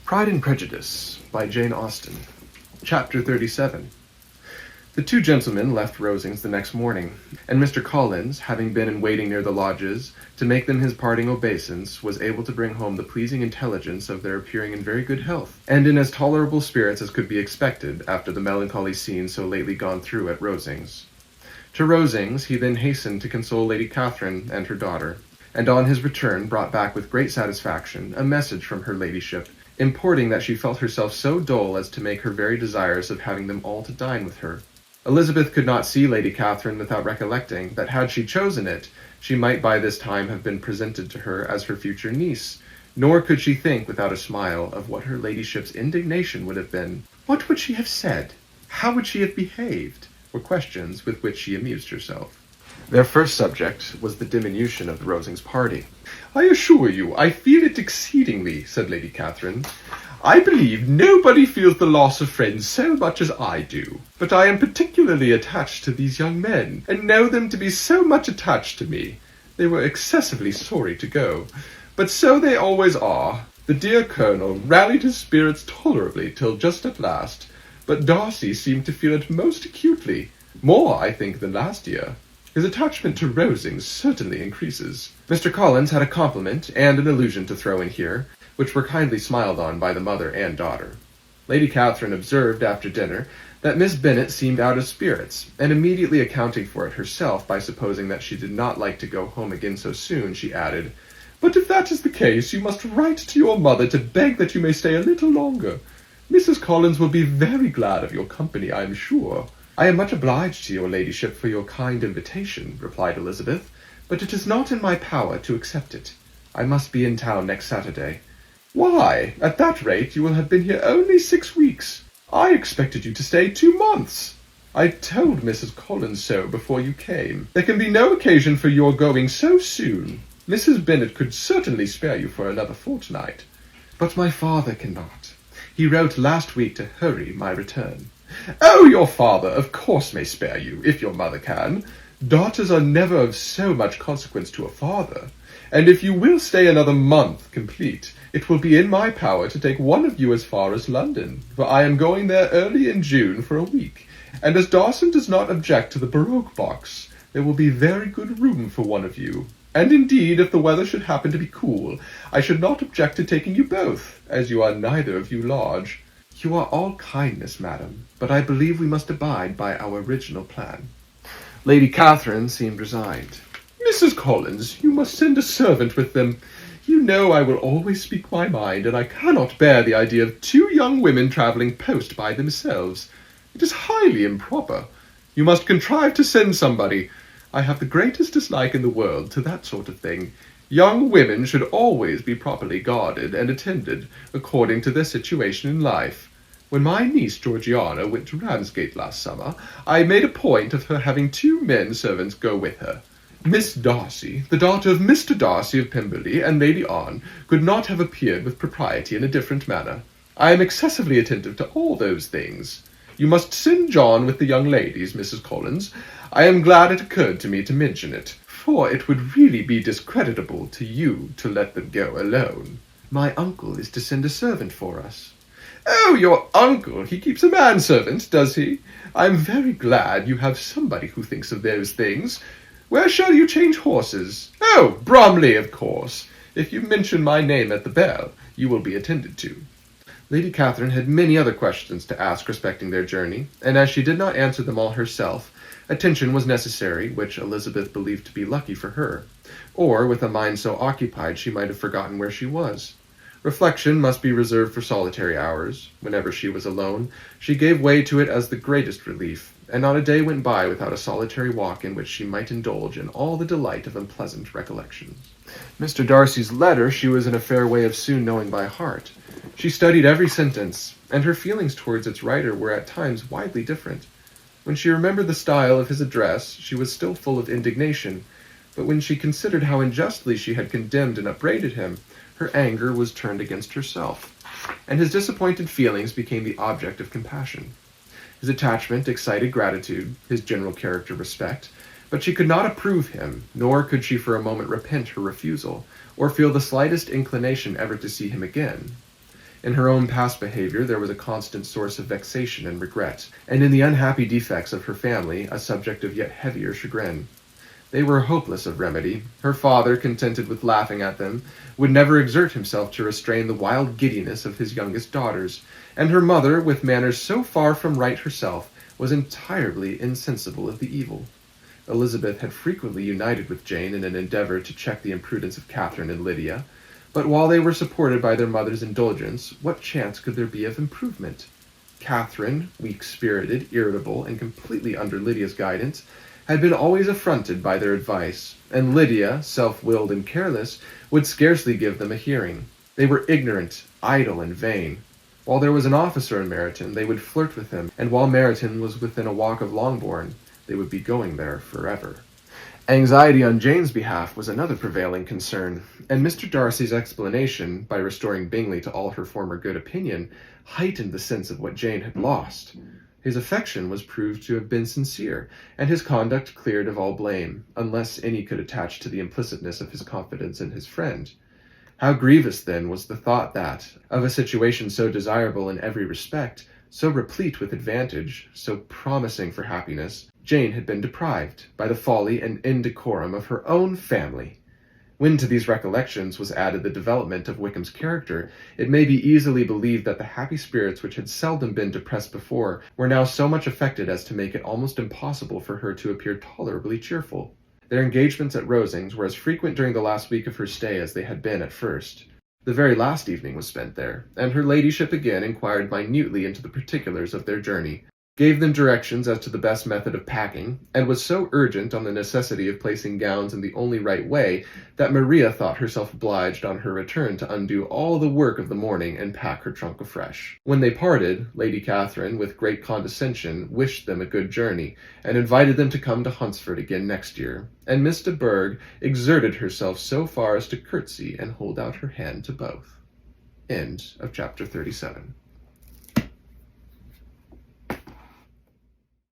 Pride and Prejudice by Jane Austen. Chapter 37. The two gentlemen left Rosings the next morning, and Mr. Collins, having been in waiting near the lodges to make them his parting obeisance, was able to bring home the pleasing intelligence of their appearing in very good health, and in as tolerable spirits as could be expected after the melancholy scene so lately gone through at Rosings. To Rosings he then hastened to console Lady Catherine and her daughter, and on his return brought back with great satisfaction a message from her ladyship, importing that she felt herself so dull as to make her very desirous of having them all to dine with her. Elizabeth could not see Lady Catherine without recollecting that had she chosen it, she might by this time have been presented to her as her future niece, nor could she think without a smile of what her ladyship's indignation would have been. What would she have said? How would she have behaved? Were questions with which she amused herself. Their first subject was the diminution of the Rosings party. "I assure you, I feel it exceedingly," said Lady Catherine. "I believe nobody feels the loss of friends so much as I do. But I am particularly attached to these young men, and know them to be so much attached to me. They were excessively sorry to go, but so they always are. The dear Colonel rallied his spirits tolerably till just at last, but Darcy seemed to feel it most acutely, more, I think, than last year. His attachment to Rosings certainly increases." Mr. Collins had a compliment and an allusion to throw in here, which were kindly smiled on by the mother and daughter. Lady Catherine observed after dinner that Miss Bennet seemed out of spirits, and immediately accounting for it herself by supposing that she did not like to go home again so soon, she added, "But if that is the case, you must write to your mother to beg that you may stay a little longer. Mrs. Collins will be very glad of your company, I am sure." "I am much obliged to your ladyship for your kind invitation," replied Elizabeth, "but it is not in my power to accept it. I must be in town next Saturday." "Why, at that rate you will have been here only 6 weeks. I expected you to stay 2 months. I told Mrs. Collins so before you came. There can be no occasion for your going so soon. Mrs. Bennet could certainly spare you for another fortnight." "But my father cannot. He wrote last week to hurry my return." "Oh, your father, of course, may spare you, if your mother can. Daughters are never of so much consequence to a father. And if you will stay another month complete, it will be in my power to take one of you as far as London, for I am going there early in June for a week, and as Darcy does not object to the baroque box, there will be very good room for one of you. And indeed, if the weather should happen to be cool, I should not object to taking you both, as you are neither of you large." "You are all kindness, madam, but I believe we must abide by our original plan." Lady Catherine seemed resigned. "Mrs. Collins, you must send a servant with them. You know I will always speak my mind, and I cannot bear the idea of 2 young women travelling post by themselves. It is highly improper. You must contrive to send somebody. I have the greatest dislike in the world to that sort of thing. Young women should always be properly guarded and attended, according to their situation in life. When my niece Georgiana went to Ramsgate last summer, I made a point of her having 2 men servants go with her. Miss Darcy, the daughter of Mr. Darcy of Pemberley, and Lady Anne, could not have appeared with propriety in a different manner. I am excessively attentive to all those things. You must send John with the young ladies, Mrs. Collins. I am glad it occurred to me to mention it, for it would really be discreditable to you to let them go alone." "My uncle is to send a servant for us." "Oh, your uncle! He keeps a manservant, does he? I am very glad you have somebody who thinks of those things. Where shall you change horses? Oh, Bromley, of course. If you mention my name at the bell, you will be attended to." Lady Catherine had many other questions to ask respecting their journey, and as she did not answer them all herself, attention was necessary, which Elizabeth believed to be lucky for her, or with a mind so occupied she might have forgotten where she was. Reflection must be reserved for solitary hours. Whenever she was alone, she gave way to it as the greatest relief, and not a day went by without a solitary walk in which she might indulge in all the delight of unpleasant recollections. Mr. Darcy's letter she was in a fair way of soon knowing by heart. She studied every sentence, and her feelings towards its writer were at times widely different. When she remembered the style of his address, she was still full of indignation, but when she considered how unjustly she had condemned and upbraided him, her anger was turned against herself, and his disappointed feelings became the object of compassion. His attachment excited gratitude, his general character respect, but she could not approve him, nor could she for a moment repent her refusal, or feel the slightest inclination ever to see him again. In her own past behavior there was a constant source of vexation and regret, and in the unhappy defects of her family a subject of yet heavier chagrin. They were hopeless of remedy. Her father, contented with laughing at them, would never exert himself to restrain the wild giddiness of his youngest daughters, and her mother, with manners so far from right herself, was entirely insensible of the evil. Elizabeth had frequently united with Jane in an endeavour to check the imprudence of Catherine and Lydia, but while they were supported by their mother's indulgence, what chance could there be of improvement? Catherine, weak-spirited, irritable, and completely under Lydia's guidance, had been always affronted by their advice, and Lydia, self-willed and careless, would scarcely give them a hearing. They were ignorant, idle, and vain. While there was an officer in Meryton, they would flirt with him, and while Meryton was within a walk of Longbourn, they would be going there forever. Anxiety on Jane's behalf was another prevailing concern, and Mr. Darcy's explanation, by restoring Bingley to all her former good opinion, heightened the sense of what Jane had lost. His affection was proved to have been sincere, and his conduct cleared of all blame, unless any could attach to the implicitness of his confidence in his friend. How grievous, then, was the thought that, of a situation so desirable in every respect, so replete with advantage, so promising for happiness, Jane had been deprived by the folly and indecorum of her own family. When to these recollections was added the development of Wickham's character, it may be easily believed that the happy spirits which had seldom been depressed before were now so much affected as to make it almost impossible for her to appear tolerably cheerful. Their engagements at Rosings were as frequent during the last week of her stay as they had been at first. The very last evening was spent there, and her ladyship again inquired minutely into the particulars of their journey, gave them directions as to the best method of packing, and was so urgent on the necessity of placing gowns in the only right way that Maria thought herself obliged on her return to undo all the work of the morning and pack her trunk afresh. When they parted, Lady Catherine, with great condescension, wished them a good journey, and invited them to come to Hunsford again next year, and Miss de Bourgh exerted herself so far as to curtsy and hold out her hand to both. End of chapter 37.